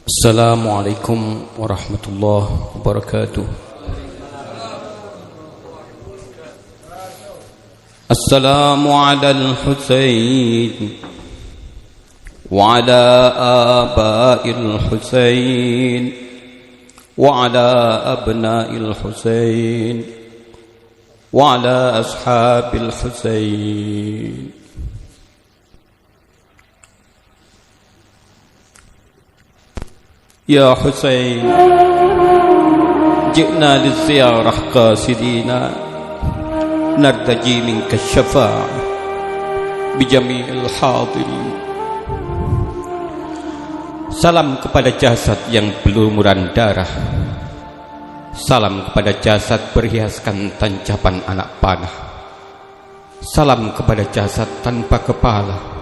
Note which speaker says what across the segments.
Speaker 1: Assalamualaikum warahmatullahi wabarakatuh. Assalamu ala al-Husayn wa ala aba'il Husayn wa ala abna'il Husayn wa ala ashabil Husayn. Ya Husain, ji'na liziyarah qasidina nartaji minka syafa'ah bijami'il hadirin. Salam kepada jasad yang berlumuran darah, salam kepada jasad berhiaskan tancapan anak panah, salam kepada jasad tanpa kepala,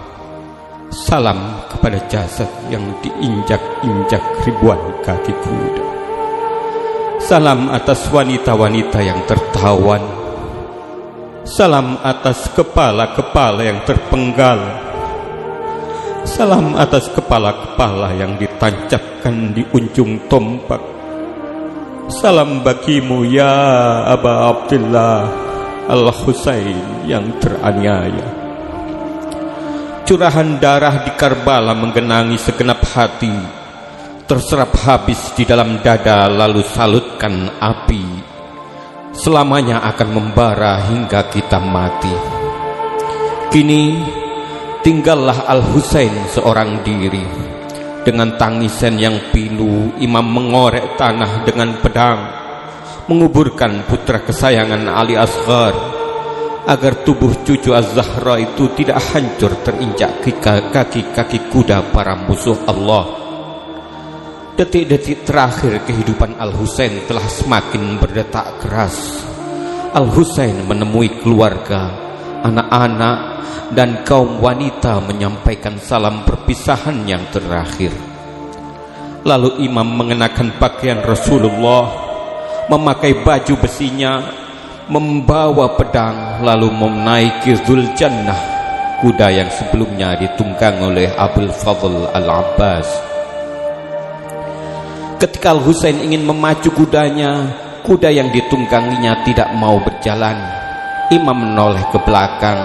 Speaker 1: salam kepada jasad yang diinjak-injak ribuan kaki kuda. Salam atas wanita-wanita yang tertawan, salam atas kepala-kepala yang terpenggal, salam atas kepala-kepala yang ditancapkan di ujung tombak. Salam bagimu ya Aba Abdullah Al-Husain yang teraniaya. Curahan darah di Karbala menggenangi segenap hati, terserap habis di dalam dada lalu salutkan api. Selamanya akan membara hingga kita mati. Kini tinggallah Al-Husain seorang diri. Dengan tangisan yang pilu, imam mengorek tanah dengan pedang, menguburkan putra kesayangan Ali Asghar, agar tubuh cucu Az-Zahra itu tidak hancur terinjak kaki-kaki kuda para musuh Allah. Detik-detik terakhir kehidupan Al-Husain telah semakin berdetak keras. Al-Husain menemui keluarga, anak-anak dan kaum wanita menyampaikan salam perpisahan yang terakhir. Lalu imam mengenakan pakaian Rasulullah, memakai baju besinya, membawa pedang, lalu menaiki Dzul-Jannah, kuda yang sebelumnya ditunggang oleh Abul Fadl Al-Abbas. Ketika Al-Husain ingin memacu kudanya, kuda yang ditungganginya tidak mau berjalan. Imam menoleh ke belakang,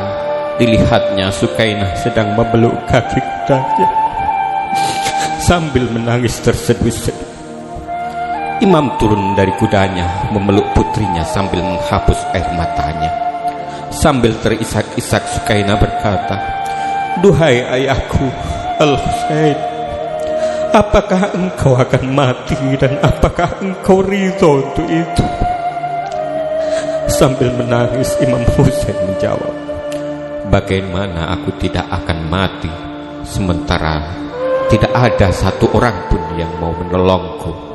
Speaker 1: dilihatnya Sukainah sedang memeluk kaki kudanya sambil menangis terseduh-seduh. Imam turun dari kudanya, memeluk putrinya sambil menghapus air matanya. Sambil terisak-isak Sukainah berkata, "Duhai ayahku Al-Husain, apakah engkau akan mati dan apakah engkau ridho untuk itu?" Sambil menangis Imam Husain menjawab, "Bagaimana aku tidak akan mati sementara tidak ada satu orang pun yang mau menolongku?"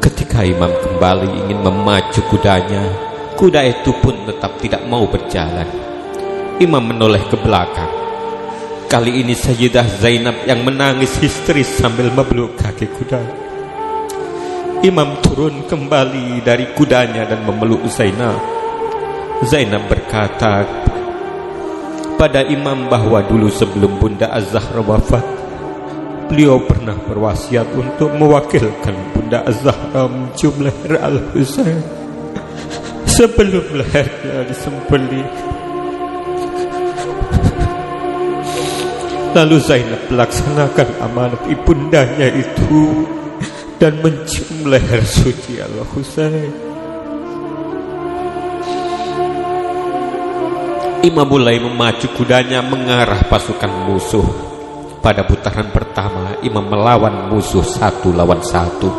Speaker 1: Ketika imam kembali ingin memacu kudanya, kuda itu pun tetap tidak mau berjalan. Imam menoleh ke belakang. Kali ini Sayyidah Zainab yang menangis histeris sambil memeluk kaki kuda. Imam turun kembali dari kudanya dan memeluk Zainab. Zainab berkata pada imam bahwa dulu sebelum Bunda Az-Zahra wafat, beliau pernah berwasiat untuk mewakilkan Bunda Az-Zahra mencium leher Al-Husain sebelum lehernya disembelih. Lalu Zainab melaksanakan amanat ibundanya itu dan mencium leher suci Al-Husain. Imam mulai memacu kudanya mengarah pasukan musuh. Pada putaran pertama, imam melawan musuh 1 lawan 1,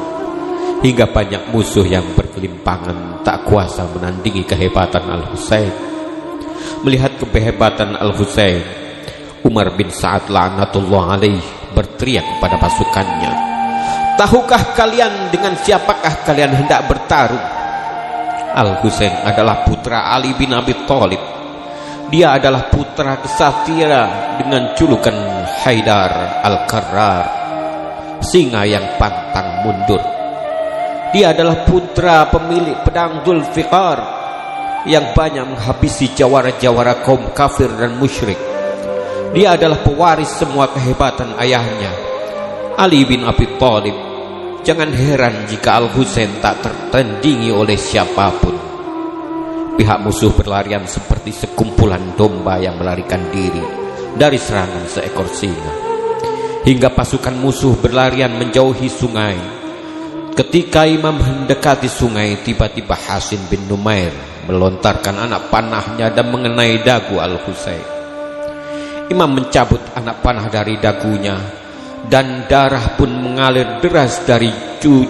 Speaker 1: hingga banyak musuh yang berkelimpangan tak kuasa menandingi kehebatan Al-Husain. Melihat kehebatan Al-Husain, Umar bin Sa'ad la'natullah alaih berteriak kepada pasukannya, "Tahukah kalian dengan siapakah kalian hendak bertarung?" Al-Husain adalah putra Ali bin Abi Thalib. Dia adalah putra kesatria dengan julukan Haidar Al-Qarrar, singa yang pantang mundur. Dia adalah putra pemilik pedang Dzulfiqar yang banyak menghabisi jawara-jawara kaum kafir dan musyrik. Dia adalah pewaris semua kehebatan ayahnya. Ali bin Abi Thalib, jangan heran jika Al-Husain tak tertandingi oleh siapapun. Pihak musuh berlarian seperti sekumpulan domba yang melarikan diri dari serangan seekor singa, hingga pasukan musuh berlarian menjauhi sungai. Ketika imam mendekati sungai, tiba-tiba Hasin bin Numair melontarkan anak panahnya dan mengenai dagu Al-Husain. Imam mencabut anak panah dari dagunya, dan darah pun mengalir deras dari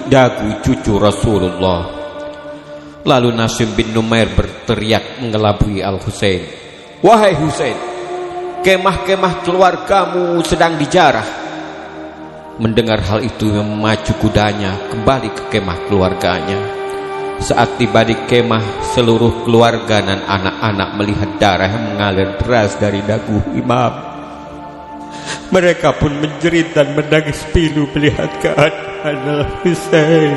Speaker 1: dagu cucu Rasulullah. Lalu Hasin bin Numair berteriak mengelabui Al-Husain, "Wahai Husain, kemah-kemah keluargamu sedang dijarah." Mendengar hal itu, memacu kudanya kembali ke kemah keluarganya. Saat tiba di kemah, seluruh keluarga dan anak-anak melihat darah yang mengalir deras dari dagu imam. Mereka pun menjerit dan menangis pilu melihat keadaan Al-Husain.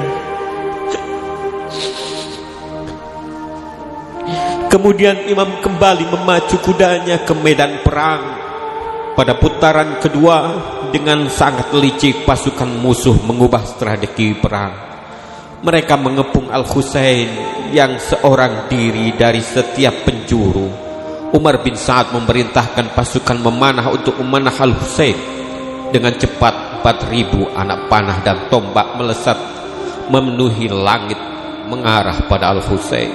Speaker 1: Kemudian imam kembali memacu kudanya ke medan perang. Pada putaran kedua, dengan sangat licik pasukan musuh mengubah strategi perang. Mereka mengepung Al-Husain yang seorang diri dari setiap penjuru. Umar bin Sa'ad memerintahkan pasukan memanah untuk memanah Al-Husain. Dengan cepat 4.000 anak panah dan tombak melesat memenuhi langit mengarah pada Al-Husain.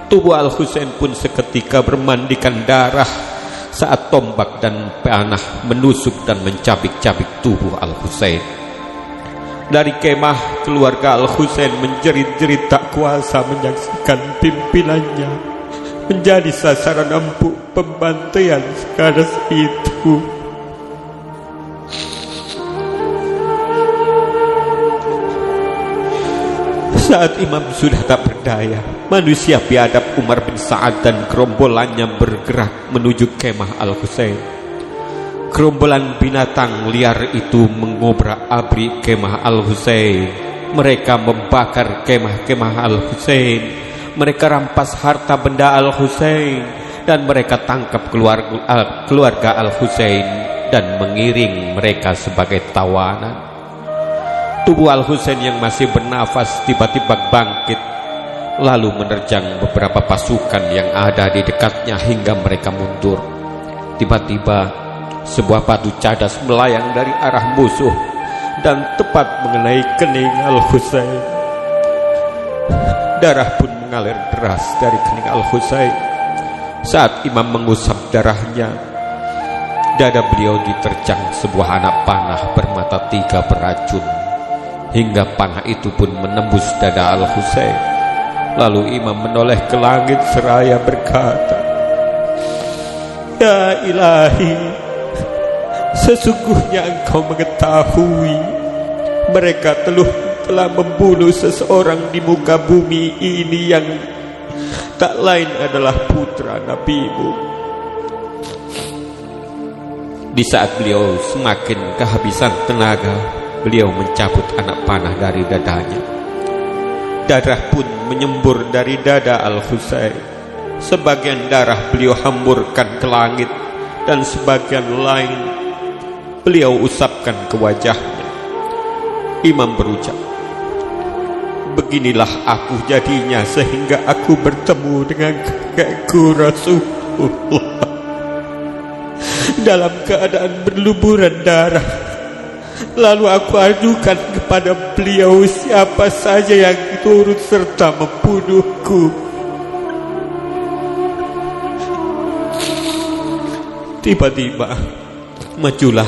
Speaker 1: Tubuh Al-Husain pun seketika bermandikan darah saat tombak dan panah menusuk dan mencabik-cabik tubuh Al-Husain. Dari kemah, keluarga Al-Husain menjerit-jerit tak kuasa menyaksikan pimpinannya menjadi sasaran empuk pembantaian sekeras itu. Saat imam sudah tak berdaya, manusia biadab Umar bin Sa'ad dan gerombolannya bergerak menuju kemah Al-Husain. Gerombolan binatang liar itu mengobrak-abrik kemah Al-Husain. Mereka membakar kemah-kemah Al-Husain. Mereka rampas harta benda Al-Husain, dan mereka tangkap keluarga Al-Husain dan mengiring mereka sebagai tawanan. Tubuh Al-Husain yang masih bernafas tiba-tiba bangkit, lalu menerjang beberapa pasukan yang ada di dekatnya hingga mereka mundur. Tiba-tiba sebuah batu cadas melayang dari arah musuh dan tepat mengenai kening Al-Husain. Darah pun mengalir deras dari kening Al-Husain. Saat imam mengusap darahnya, dada beliau diterjang sebuah anak panah bermata 3 beracun, hingga panah itu pun menembus dada Al-Husain. Lalu imam menoleh ke langit seraya berkata, "Ya Ilahi, sesungguhnya Engkau mengetahui mereka telah membunuh seseorang di muka bumi ini yang tak lain adalah putra Nabi-Mu." Di saat beliau semakin kehabisan tenaga, beliau mencabut anak panah dari dadanya. Darah pun menyembur dari dada Al-Husain. Sebagian darah beliau hamburkan ke langit, dan sebagian lain beliau usapkan ke wajahnya. Imam berucap, "Beginilah aku jadinya sehingga aku bertemu dengan kakekku Rasulullah dalam keadaan berluburan darah. Lalu aku ajukan kepada beliau siapa saja yang turut serta membunuhku." Tiba-tiba majulah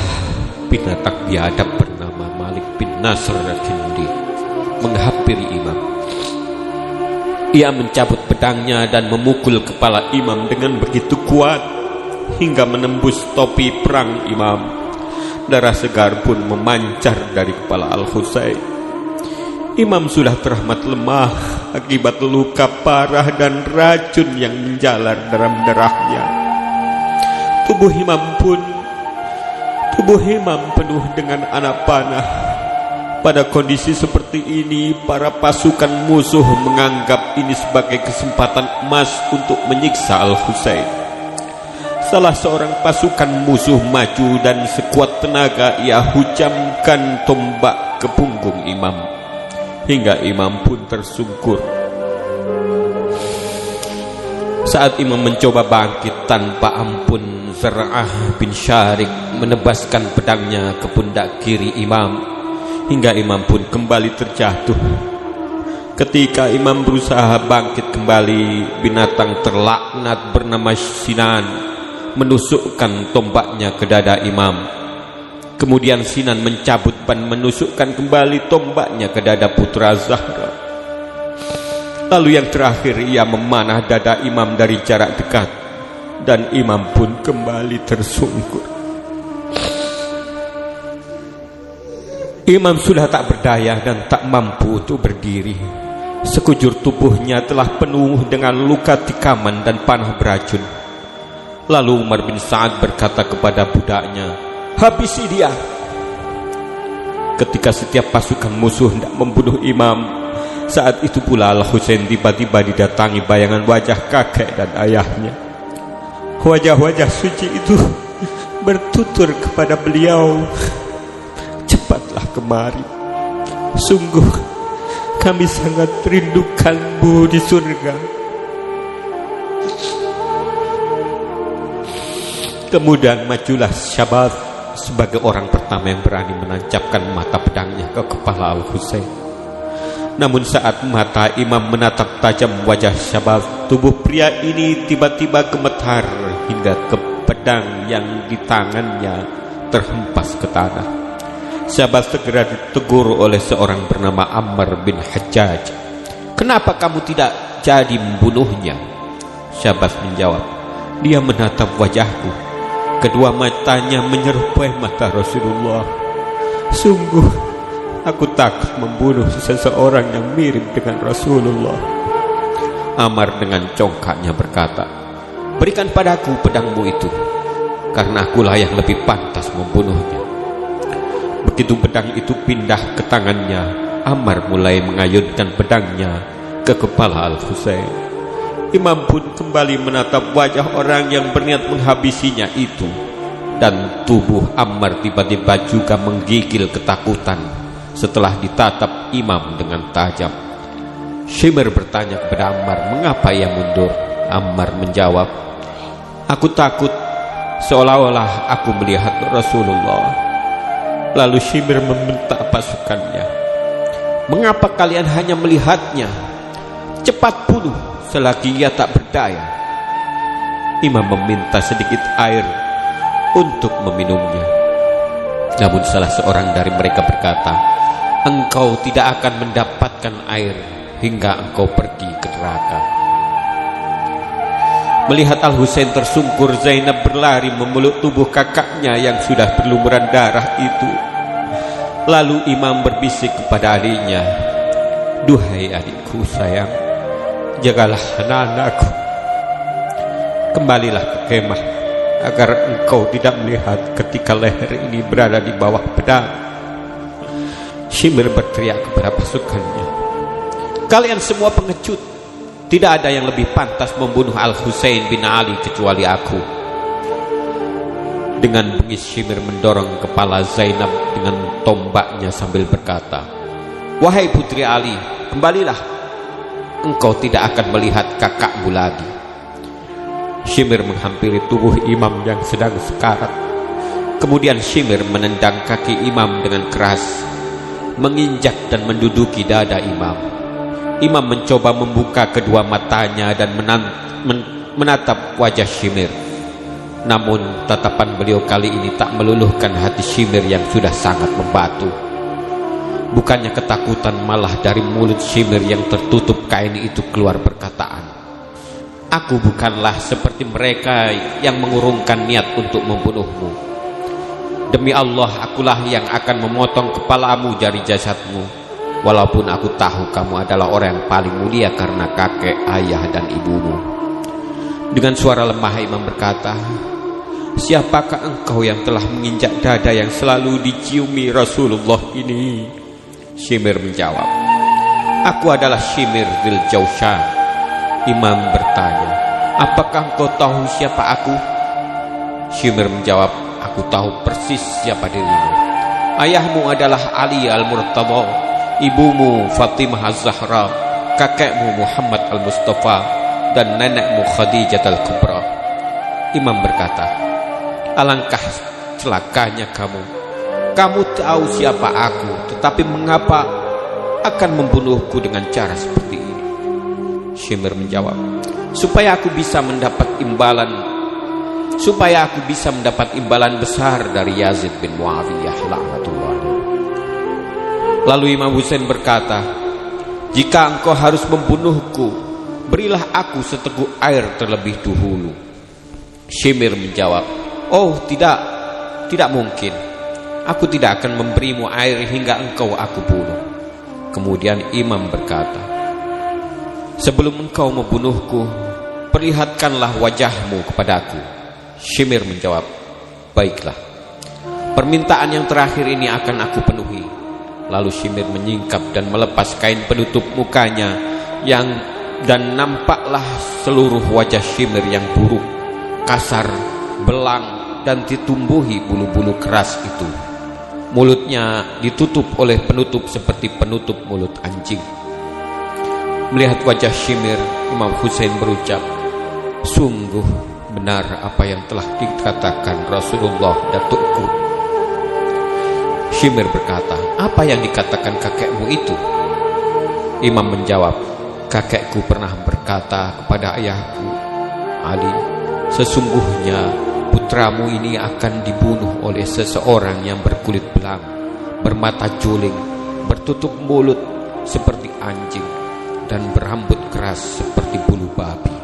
Speaker 1: binatang biadab bernama Malik bin Nasr al-Kindi menghampiri imam. Ia mencabut pedangnya dan memukul kepala imam dengan begitu kuat hingga menembus topi perang imam. Darah segar pun memancar dari kepala Al-Husain. Imam sudah teramat lemah akibat luka parah dan racun yang menjalar dalam darahnya. Tubuh imam penuh dengan anak panah. Pada kondisi seperti ini, para pasukan musuh menganggap ini sebagai kesempatan emas untuk menyiksa Al-Husain. salah seorang pasukan musuh maju dan sekuat tenaga ia hujamkan tombak ke punggung imam, hingga imam pun tersungkur. Saat imam mencoba bangkit tanpa ampun, Zar'ah bin Syarik menebaskan pedangnya ke pundak kiri imam, hingga imam pun kembali terjatuh. Ketika imam berusaha bangkit kembali, binatang terlaknat bernama Sinan menusukkan tombaknya ke dada imam. Kemudian Sinan mencabut dan menusukkan kembali tombaknya ke dada putra Zahra. Lalu yang terakhir ia memanah dada imam dari jarak dekat, dan imam pun kembali tersungkur. Imam sudah tak berdaya dan tak mampu untuk berdiri. Sekujur tubuhnya telah penuh dengan luka tikaman dan panah beracun. Lalu Umar bin Sa'ad berkata kepada budaknya, "Habisi dia." Ketika setiap pasukan musuh hendak membunuh imam, saat itu pula Al-Husain tiba-tiba didatangi bayangan wajah kakek dan ayahnya. Wajah-wajah suci itu bertutur kepada beliau, "Cepatlah kemari. Sungguh kami sangat rindukanmu di surga." Kemudian majulah Syabaz sebagai orang pertama yang berani menancapkan mata pedangnya ke kepala Al-Husain. Namun saat mata imam menatap tajam wajah Syabaz, tubuh pria ini tiba-tiba gemetar hingga ke pedang yang di tangannya terhempas ke tanah. Syabaz segera ditegur oleh seorang bernama Ammar bin Hajjaj. "Kenapa kamu tidak jadi membunuhnya?" Syabaz menjawab, "Dia menatap wajahku. Kedua matanya menyerupai mata Rasulullah. Sungguh aku takut membunuh seseorang yang mirip dengan Rasulullah." Ammar dengan congkaknya berkata, "Berikan padaku pedangmu itu, karena akulah yang lebih pantas membunuhnya." Begitu pedang itu pindah ke tangannya, Ammar mulai mengayunkan pedangnya ke kepala Al-Husain. Imam pun kembali menatap wajah orang yang berniat menghabisinya itu, dan tubuh Ammar tiba-tiba juga menggigil ketakutan setelah ditatap imam dengan tajam. Shimr bertanya kepada Ammar, "Mengapa ia mundur?" Ammar menjawab, "Aku takut seolah-olah aku melihat Rasulullah." Lalu Shimr membentak pasukannya, "Mengapa kalian hanya melihatnya? Cepat bunuh selagi ia tak berdaya." Imam meminta sedikit air untuk meminumnya. Namun salah seorang dari mereka berkata, "Engkau tidak akan mendapatkan air hingga engkau pergi ke neraka." Melihat Al-Husain tersungkur, Zainab berlari memeluk tubuh kakaknya yang sudah berlumuran darah itu. Lalu imam berbisik kepada adiknya, "Duhai adikku sayang, jagalah anak-anakku. Kembalilah ke kemah agar engkau tidak melihat ketika leher ini berada di bawah pedang." Shimr berteriak kepada pasukannya, "Kalian semua pengecut. Tidak ada yang lebih pantas membunuh Al-Husain bin Ali kecuali aku." Dengan bengis Shimr mendorong kepala Zainab dengan tombaknya sambil berkata, "Wahai putri Ali, kembalilah. Engkau tidak akan melihat kakakmu lagi." Shimr menghampiri tubuh imam yang sedang sekarat. Kemudian Shimr menendang kaki imam dengan keras, menginjak dan menduduki dada imam. Imam mencoba membuka kedua matanya dan menatap wajah Shimr. Namun tatapan beliau kali ini tak meluluhkan hati Shimr yang sudah sangat membatu. Bukannya ketakutan, malah dari mulut Shimr yang tertutup kain itu keluar perkataan, "Aku bukanlah seperti mereka yang mengurungkan niat untuk membunuhmu. Demi Allah, akulah yang akan memotong kepalamu dari jasadmu. Walaupun aku tahu kamu adalah orang yang paling mulia karena kakek, ayah, dan ibumu." Dengan suara lemah imam berkata, "Siapakah engkau yang telah menginjak dada yang selalu diciumi Rasulullah ini?" Shimr menjawab, "Aku adalah Shimr Dzil Jaushan." Imam bertanya, "Apakah engkau tahu siapa aku?" Shimir menjawab, aku tahu persis siapa dirimu. Ayahmu adalah Ali Al-Murtada, ibumu Fatimah Az-Zahra, kakekmu Muhammad Al-Mustafa, dan nenekmu Khadijah Al-Kubra. Imam berkata, alangkah celakanya kamu. Kamu tahu siapa aku, tetapi mengapa akan membunuhku dengan cara seperti ini? Shimir menjawab, supaya aku bisa mendapat imbalan besar dari Yazid bin Muawiyah laknatullah. Lalu Imam Husain berkata, jika engkau harus membunuhku, berilah aku seteguk air terlebih dahulu. Shimir menjawab, oh tidak mungkin. Aku tidak akan memberimu air hingga engkau aku bunuh. Kemudian Imam berkata, sebelum engkau membunuhku, perlihatkanlah wajahmu kepadaku. Shimir menjawab, baiklah, permintaan yang terakhir ini akan aku penuhi. Lalu Shimir menyingkap dan melepas kain penutup mukanya dan nampaklah seluruh wajah Shimir yang buruk, kasar, belang, dan ditumbuhi bulu-bulu keras itu. Mulutnya ditutup oleh penutup seperti penutup mulut anjing. Melihat wajah Shimir, Imam Husain berucap, sungguh benar apa yang telah dikatakan Rasulullah datukku. Shimir berkata, apa yang dikatakan kakekmu itu? Imam menjawab, kakekku pernah berkata kepada ayahku, Ali, sesungguhnya putramu ini akan dibunuh oleh seseorang yang berkulit belang, bermata juling, bertutup mulut seperti anjing, dan berambut keras seperti bulu babi.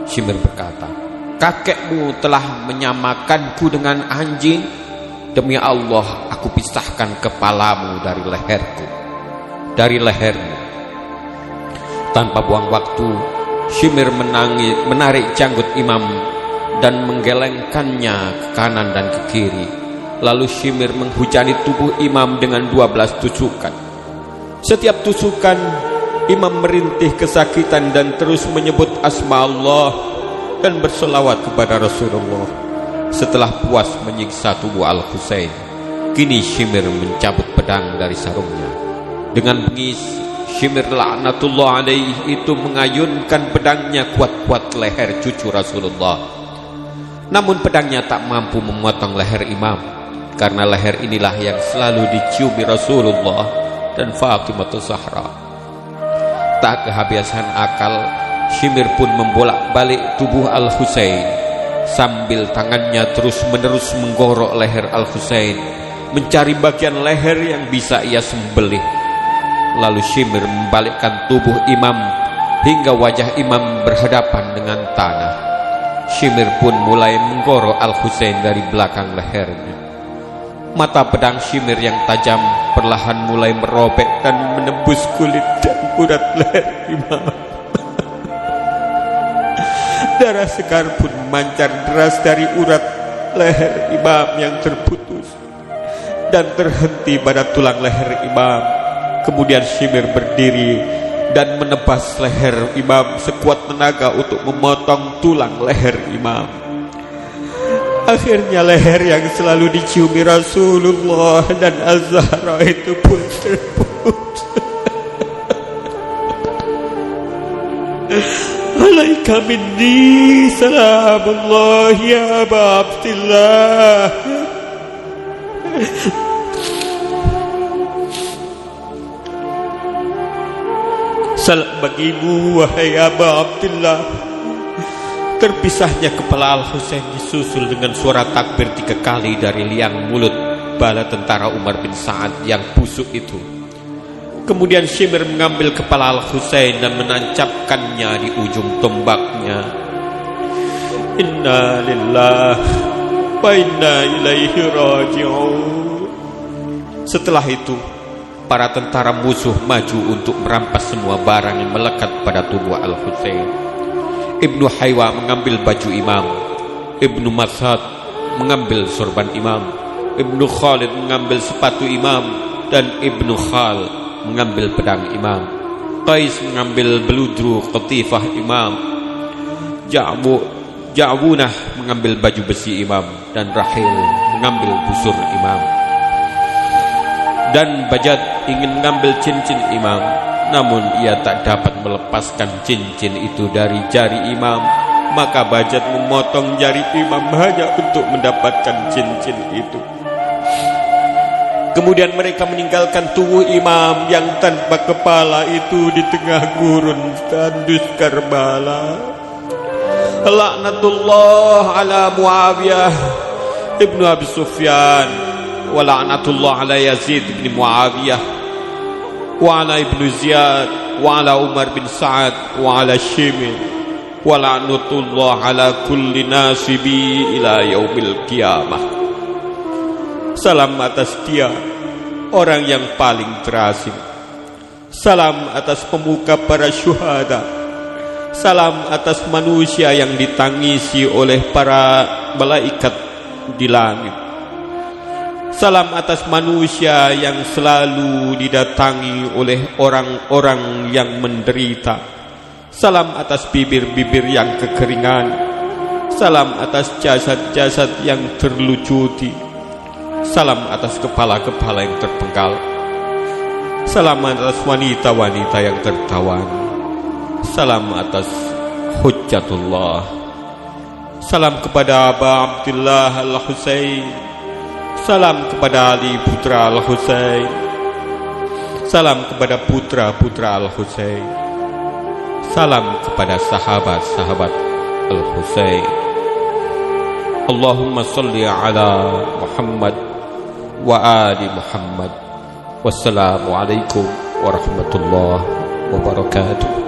Speaker 1: Shimir berkata, kakekmu telah menyamakanku dengan anjing. Demi Allah, aku pisahkan kepalamu dari lehermu. Tanpa buang waktu, Shimir menarik janggut Imam dan menggelengkannya ke kanan dan ke kiri. Lalu Shimir menghujani tubuh Imam dengan 12 tusukan. Setiap tusukan, Imam merintih kesakitan dan terus menyebut asma Allah dan berselawat kepada Rasulullah. Setelah puas menyiksa tubuh Al-Husain, kini Shimir mencabut pedang dari sarungnya. Dengan bengis, Shimir laknatullah alaih itu mengayunkan pedangnya kuat-kuat leher cucu Rasulullah. Namun pedangnya tak mampu memotong leher Imam, karena leher inilah yang selalu diciumi Rasulullah dan Fatimah Az-Zahra. Tak kehabisan akal, Shimir pun membolak-balik tubuh Al-Husain sambil tangannya terus-menerus menggorok leher Al-Husain, mencari bagian leher yang bisa ia sembelih. Lalu Shimir membalikkan tubuh Imam hingga wajah Imam berhadapan dengan tanah. Shimir pun mulai menggorok Al-Husain dari belakang lehernya. Mata pedang Shimir yang tajam perlahan mulai merobek dan menembus kulit dan urat leher Imam. Darah segar pun memancar deras dari urat leher Imam yang terputus dan terhenti pada tulang leher Imam. Kemudian Shimir berdiri dan menebas leher Imam sekuat tenaga untuk memotong tulang leher Imam. Akhirnya leher yang selalu diciumi Rasulullah dan Az-Zahra itu pun terputus. Alaika minni salamullah ya Aba Abdillah. Salam bagimu wahai Aba Abdillah. Terpisahnya kepala Al-Husain disusul dengan suara takbir 3 kali dari liang mulut bala tentara Umar bin Sa'ad yang busuk itu. Kemudian Shimir mengambil kepala Al-Husain dan menancapkannya di ujung tombaknya. Inna lillahi wa inna ilaihi raji'un. Setelah itu, para tentara musuh maju untuk merampas semua barang yang melekat pada tubuh Al-Husain. Ibnu Haywa mengambil baju Imam, Ibnu Mas'ud mengambil sorban Imam, Ibnu Khalid mengambil sepatu Imam, dan Ibnu Khal mengambil pedang Imam. Qais mengambil beludru qatifah Imam. Ja'bunah mengambil baju besi imam, dan Rahil mengambil busur imam. Dan Bajat ingin mengambil cincin imam, namun ia tak dapat melepaskan cincin itu dari jari imam. Maka Bajat memotong jari imam hanya untuk mendapatkan cincin itu. Kemudian mereka meninggalkan tubuh imam yang tanpa kepala itu di tengah gurun tandus Karbala. Laknatullah ala Muawiyah ibnu Abi Sufyan, wa laknatullah ala Yazid bin Muawiyah, wa ala ibnu Ziyad, wa ala Umar bin Sa'ad, wa ala Shimil, wa laknatullah ala kulli nasibi ila yaumil qiyamah. Salam atas dia, orang yang paling terasing. Salam atas pemuka para syuhada. Salam atas manusia yang ditangisi oleh para malaikat di langit. Salam atas manusia yang selalu didatangi oleh orang-orang yang menderita. Salam atas bibir-bibir yang kekeringan. Salam atas jasad-jasad yang terlucuti. Salam atas kepala-kepala yang terpenggal. Salam atas wanita-wanita yang tertawan. Salam atas Hujjatullah. Salam kepada Aba Abdullah Al-Husain. Salam kepada Ali putra Al-Husain. Salam kepada putra-putra Al-Husain. Salam kepada sahabat-sahabat Al-Husain. Allahumma salli ala Muhammad wa ali Muhammad. Wassalamu alaikum warahmatullahi wabarakatuh.